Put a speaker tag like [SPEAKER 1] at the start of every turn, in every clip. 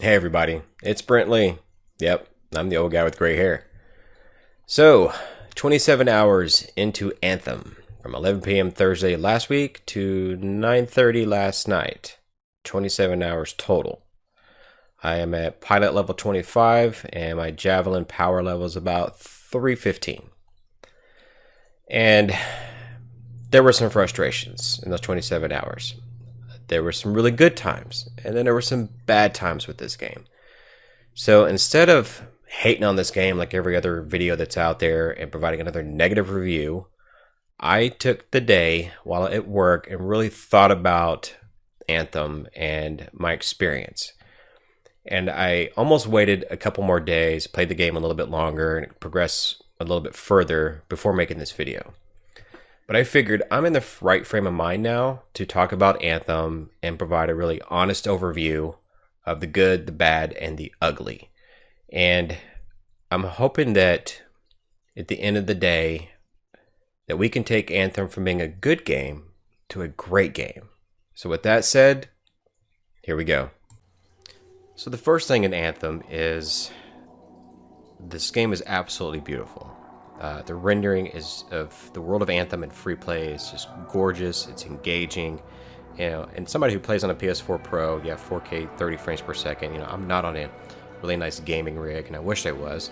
[SPEAKER 1] Hey everybody, it's Brent Lee. Yep, I'm the old guy with gray hair. So, 27 hours into Anthem, from 11 p.m. Thursday last week to 9:30 last night. 27 hours total. I am at pilot level 25 and my javelin power level is about 315. And there were some frustrations in those 27 hours. There were some really good times, and then there were some bad times with this game. So instead of hating on this game like every other video that's out there and providing another negative review, I took the day while at work and really thought about Anthem and my experience. And I almost waited a couple more days, played the game a little bit longer, and progressed a little bit further before making this video. But I figured I'm in the right frame of mind now to talk about Anthem and provide a really honest overview of the good, the bad, and the ugly. And I'm hoping that at the end of the day that we can take Anthem from being a good game to a great game. So with that said, here we go. So the first thing in Anthem is this game is absolutely beautiful. The rendering of the world of Anthem and free play is just gorgeous. It's engaging, and somebody who plays on a PS4 Pro, 4K 30 frames per second. I'm not on a really nice gaming rig, and I wish I was,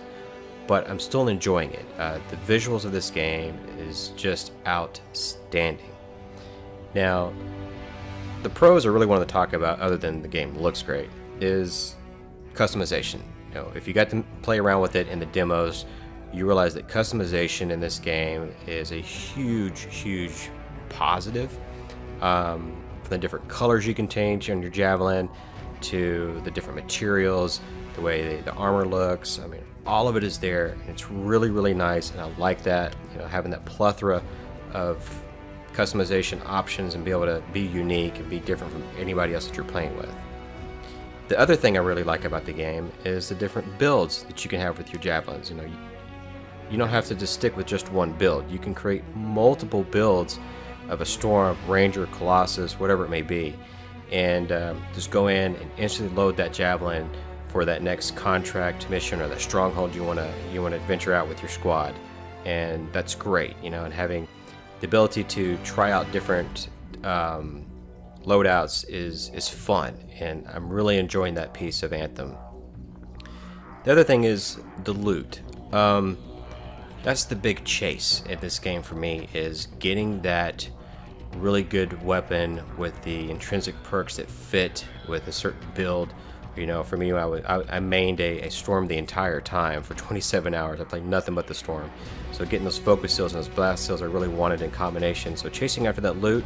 [SPEAKER 1] but I'm still enjoying it. The visuals of this game is just outstanding. Now, the pros I really want to talk about, other than the game looks great, is customization. If you got to play around with it in the demos, you realize that customization in this game is a huge positive. From the different colors you can change on your javelin, to the different materials, the way the armor looks. I mean, all of it is there, and it's really nice, and I like that. Having that plethora of customization options and be able to be unique and be different from anybody else that you're playing with. The other thing I really like about the game is the different builds that you can have with your javelins. You don't have to just stick with just one build. You can create multiple builds of a Storm, Ranger, Colossus, whatever it may be, and just go in and instantly load that javelin for that next contract mission or the stronghold you want to venture out with your squad, and that's great. And having the ability to try out different loadouts is fun, and I'm really enjoying that piece of Anthem. The other thing is the loot. That's the big chase in this game for me, is getting that really good weapon with the intrinsic perks that fit with a certain build. For me, I mained a Storm the entire time for 27 hours. I played nothing but the Storm. So getting those focus seals and those blast seals I really wanted in combination. So chasing after that loot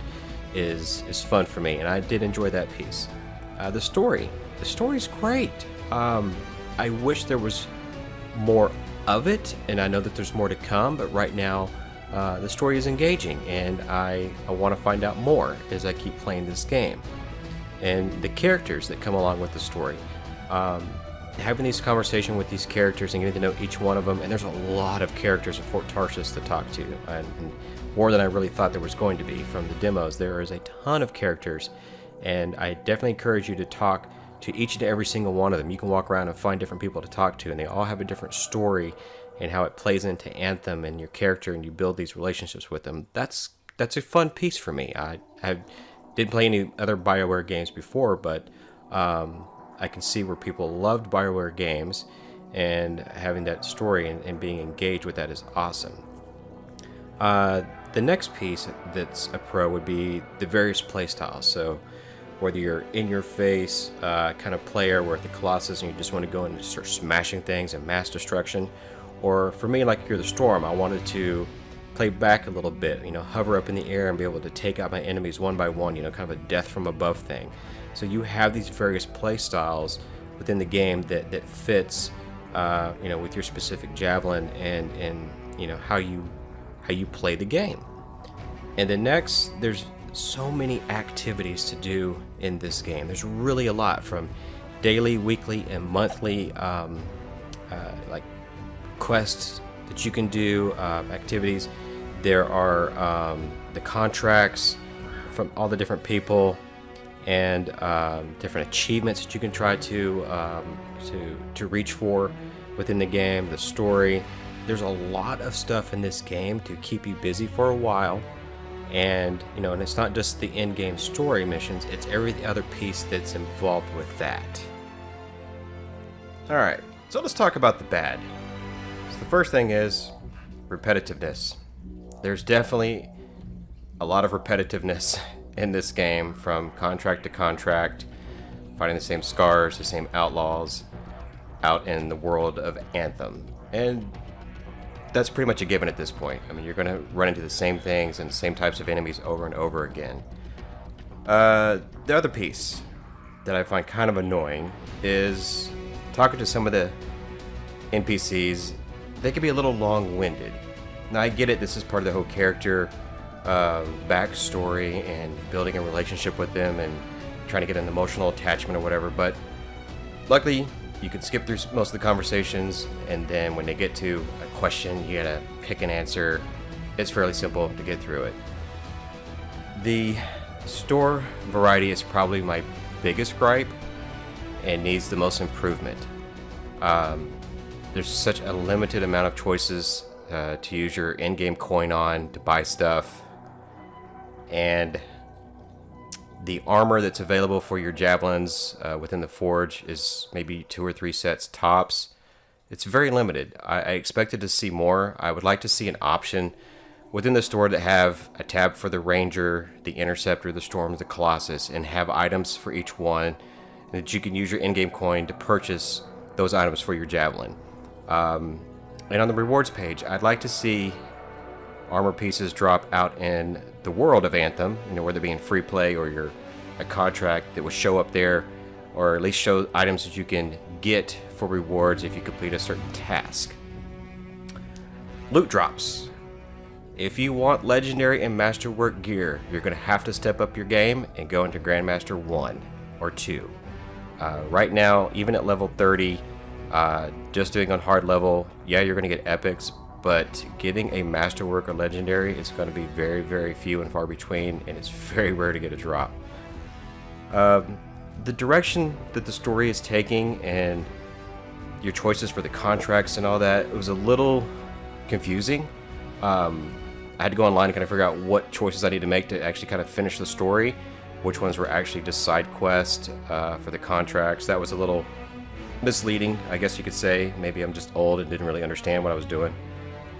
[SPEAKER 1] is fun for me, and I did enjoy that piece. The story's great. I wish there was more of it, and I know that there's more to come, but right now the story is engaging, and I want to find out more as I keep playing this game. And the characters that come along with the story, having these conversations with these characters and getting to know each one of them, and there's a lot of characters at Fort Tarsus to talk to, and more than I really thought there was going to be from the demos. There is a ton of characters, and I definitely encourage you to talk to each and every single one of them. You can walk around and find different people to talk to, and they all have a different story and how it plays into Anthem and your character, and you build these relationships with them. That's a fun piece for me. I didn't play any other BioWare games before, but I can see where people loved BioWare games, and having that story and being engaged with that is awesome. The next piece that's a pro would be the various playstyles. So whether you're in-your-face kind of player where the Colossus and you just want to go in and start smashing things and mass destruction, or for me, like you're the Storm, I wanted to play back a little bit, hover up in the air and be able to take out my enemies one by one, kind of a death from above thing. So you have these various play styles within the game that fits, with your specific javelin and how you play the game. And then next, there's so many activities to do in this game. There's really a lot, from daily, weekly, and monthly like quests that you can do, activities. There are the contracts from all the different people, and different achievements that you can try to reach for within the game. The story, there's a lot of stuff in this game to keep you busy for a while. And and it's not just the in-game story missions, it's every other piece that's involved with that. Alright, so let's talk about the bad. So the first thing is repetitiveness. There's definitely a lot of repetitiveness in this game, from contract to contract, fighting the same scars, the same outlaws out in the world of Anthem. And that's pretty much a given at this point. I mean, you're going to run into the same things and the same types of enemies over and over again. The other piece that I find kind of annoying is talking to some of the NPCs. They can be a little long-winded. Now, I get it, this is part of the whole character backstory and building a relationship with them and trying to get an emotional attachment or whatever, but luckily you can skip through most of the conversations, and then when they get to a question you gotta pick an answer. It's fairly simple to get through it. The store variety is probably my biggest gripe and needs the most improvement. There's such a limited amount of choices to use your in-game coin on to buy stuff, and the armor that's available for your javelins within the forge is maybe 2 or 3 sets tops. It's very limited. I expected to see more. I would like to see an option within the store to have a tab for the Ranger, the Interceptor, the Storm, the Colossus, and have items for each one, and that you can use your in-game coin to purchase those items for your javelin. And on the rewards page, I'd like to see armor pieces drop out in the world of Anthem, whether it be in free play or you're a contract, that would show up there, or at least show items that you can get for rewards if you complete a certain task. Loot drops. If you want legendary and masterwork gear, you're going to have to step up your game and go into Grandmaster 1 or 2. Right now, even at level 30, just doing on hard level, yeah, you're going to get epics, but getting a masterwork or legendary is going to be very, very few and far between, and it's very rare to get a drop. The direction that the story is taking and your choices for the contracts and all that, it was a little confusing. I had to go online and kind of figure out what choices I need to make to actually kind of finish the story, which ones were actually just side quests for the contracts. That was a little misleading, I guess you could say. Maybe I'm just old and didn't really understand what I was doing.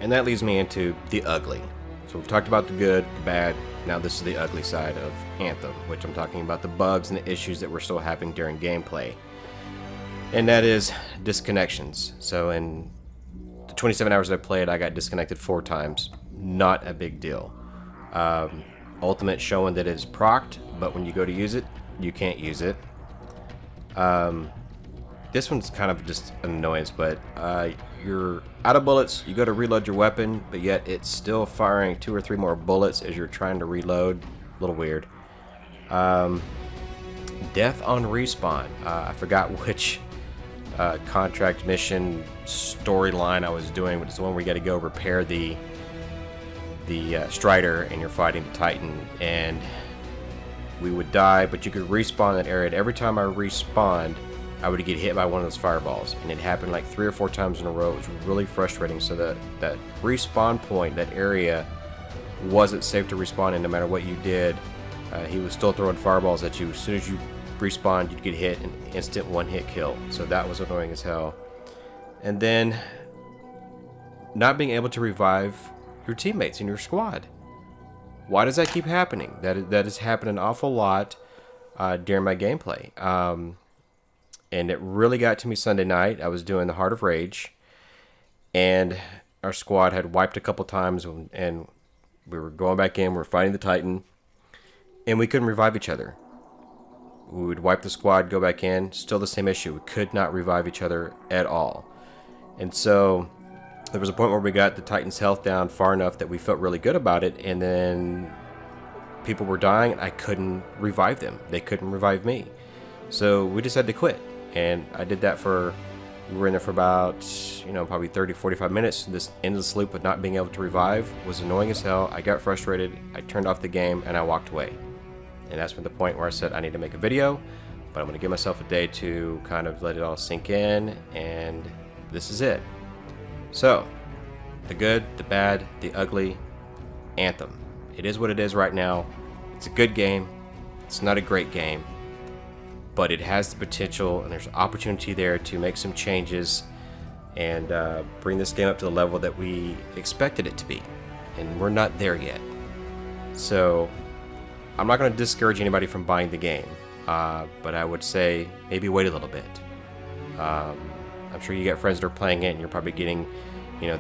[SPEAKER 1] And that leads me into the ugly. So we've talked about the good, the bad. Now this is the ugly side of Anthem, which I'm talking about the bugs and the issues that were still happening during gameplay. And that is disconnections. So in the 27 hours that I played, I got disconnected 4 times. Not a big deal. Ultimate showing that it is procced, but when you go to use it, you can't use it. This one's kind of just an annoyance, but you're out of bullets, you go to reload your weapon, but yet it's still firing 2 or 3 more bullets as you're trying to reload. A little weird. Death on respawn. I forgot which contract mission storyline I was doing, but it's the one where you got to go repair the Strider and you're fighting the Titan, and we would die, but you could respawn in that area, and every time I respawned, I would get hit by one of those fireballs, and it happened like 3 or 4 times in a row. It was really frustrating. So that respawn point, that area, wasn't safe to respawn in no matter what you did. He was still throwing fireballs at you. As soon as you respawned, you'd get hit, an instant one-hit kill. So that was annoying as hell. And then not being able to revive your teammates in your squad. Why does that keep happening? That has happened an awful lot during my gameplay. And it really got to me Sunday night. I was doing the Heart of Rage, and our squad had wiped a couple times, and we were going back in, we were fighting the Titan, and we couldn't revive each other. We would wipe the squad, go back in, still the same issue. We could not revive each other at all. And so there was a point where we got the Titan's health down far enough that we felt really good about it, and then people were dying, and I couldn't revive them. They couldn't revive me. So we decided to quit. And I did that we were in there for about, probably 30, 45 minutes. This endless loop of not being able to revive was annoying as hell. I got frustrated. I turned off the game and I walked away. and that's been the point where I said I need to make a video, but I'm going to give myself a day to kind of let it all sink in, and this is it. So, the good, the bad, the ugly, Anthem. It is what it is right now. It's a good game. It's not a great game, but it has the potential, and there's opportunity there to make some changes and bring this game up to the level that we expected it to be, and we're not there yet. So I'm not going to discourage anybody from buying the game, but I would say maybe wait a little bit. I'm sure you got friends that are playing it, and you're probably getting,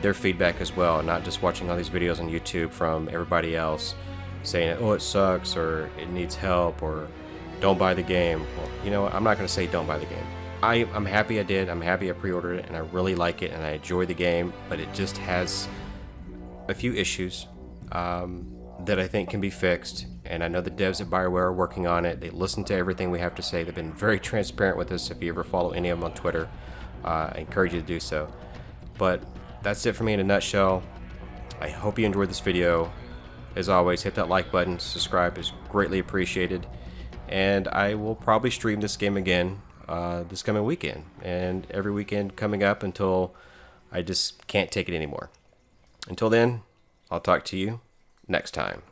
[SPEAKER 1] their feedback as well, not just watching all these videos on YouTube from everybody else saying, oh, it sucks, or it needs help, or don't buy the game. Well, I'm not going to say don't buy the game. I'm happy I did. I'm happy I pre-ordered it, and I really like it, and I enjoy the game, but it just has a few issues that I think can be fixed, and I know the devs at BioWare are working on it. They listen to everything we have to say. They've been very transparent with us. If you ever follow any of them on Twitter, I encourage you to do so. But that's it for me in a nutshell. I hope you enjoyed this video. As always, hit that like button. Subscribe is greatly appreciated, and I will probably stream this game again this coming weekend, and every weekend coming up until I just can't take it anymore. Until then, I'll talk to you next time.